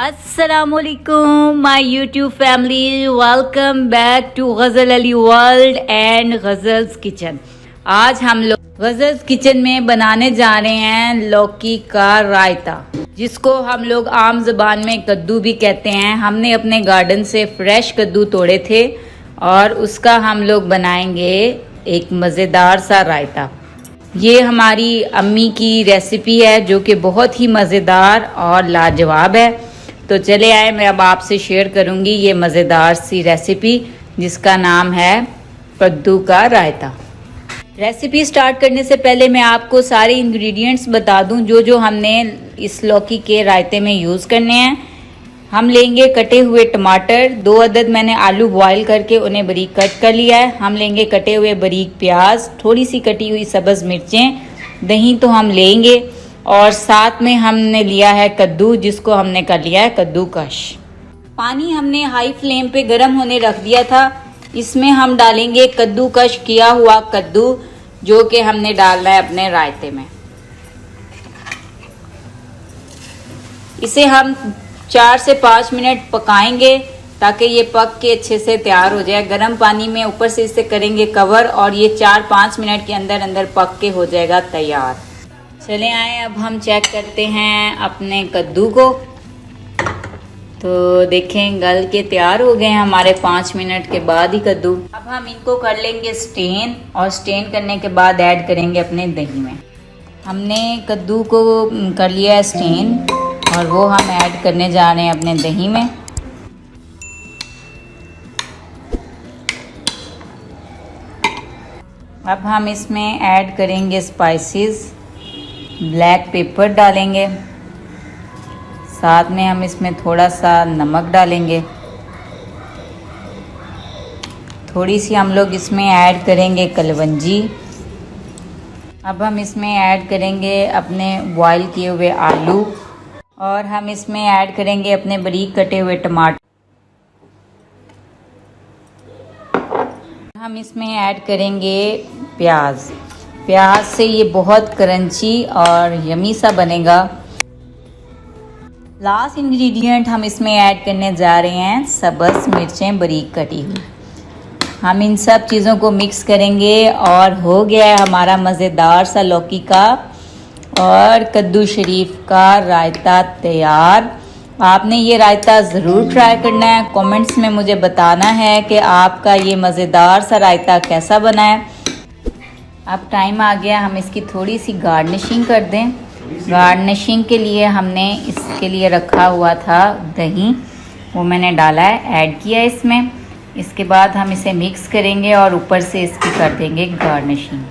Assalamualaikum my YouTube family, welcome back to Ghazal Ali World and Ghazal's Kitchen। आज हम लोग ghazal's kitchen में बनाने जा रहे हैं लौकी का रायता, जिसको हम लोग आम ज़बान में कद्दू भी कहते हैं। हमने अपने गार्डन से फ्रेश कद्दू तोड़े थे और उसका हम लोग बनाएंगे एक मज़ेदार सा रायता। ये हमारी अम्मी की रेसिपी है जो कि बहुत ही मज़ेदार और लाजवाब है। तो चले आए, मैं अब आपसे शेयर करूंगी ये मज़ेदार सी रेसिपी जिसका नाम है कद्दू का रायता। रेसिपी स्टार्ट करने से पहले मैं आपको सारे इंग्रेडिएंट्स बता दूं जो हमने इस लौकी के रायते में यूज़ करने हैं। हम लेंगे कटे हुए टमाटर, 2 अदद मैंने आलू बॉयल करके उन्हें बारीक कट कर लिया है। हम लेंगे कटे हुए बारीक प्याज, थोड़ी सी कटी हुई सब्ज़ मिर्चें, दही तो हम लेंगे और साथ में हमने लिया है कद्दू, जिसको हमने कर लिया है कद्दूकश। पानी हमने हाई फ्लेम पे गर्म होने रख दिया था। इसमें हम डालेंगे कद्दूकश किया हुआ कद्दू जो कि हमने डालना है अपने रायते में। इसे हम 4 से 5 मिनट पकाएंगे ताकि ये पक के अच्छे से तैयार हो जाए। गर्म पानी में ऊपर से इसे करेंगे कवर और ये 4-5 मिनट के अंदर अंदर पक के हो जाएगा तैयार। चले आए, अब हम चेक करते हैं अपने कद्दू को। तो देखें गल के तैयार हो गए हैं हमारे 5 मिनट के बाद ही कद्दू। अब हम इनको कर लेंगे स्टेन और स्टेन करने के बाद ऐड करेंगे अपने दही में। हमने कद्दू को कर लिया है स्टेन और वो हम ऐड करने जा रहे हैं अपने दही में। अब हम इसमें ऐड करेंगे स्पाइसेस, ब्लैक पेपर डालेंगे, साथ में हम इसमें थोड़ा सा नमक डालेंगे, थोड़ी सी हम लोग इसमें ऐड करेंगे कलवंजी। अब हम इसमें ऐड करेंगे अपने बॉयल किए हुए आलू और हम इसमें ऐड करेंगे अपने बारीक कटे हुए टमाटर। हम इसमें ऐड करेंगे प्याज। प्याज से ये बहुत क्रंची और यमी सा बनेगा। लास्ट इंग्रेडिएंट हम इसमें ऐड करने जा रहे हैं सब्ज़ मिर्चें बारीक कटी हुई। हम इन सब चीज़ों को मिक्स करेंगे और हो गया है हमारा मज़ेदार सा लौकी का और कद्दू शरीफ का रायता तैयार। आपने ये रायता ज़रूर ट्राई करना है। कमेंट्स में मुझे बताना है कि आपका ये मज़ेदार सा रायता कैसा बना है। अब टाइम आ गया हम इसकी थोड़ी सी गार्निशिंग कर दें। गार्निशिंग के लिए हमने इसके लिए रखा हुआ था दही, वो मैंने डाला है, ऐड किया है इसमें। इसके बाद हम इसे मिक्स करेंगे और ऊपर से इसकी कर देंगे गार्निशिंग।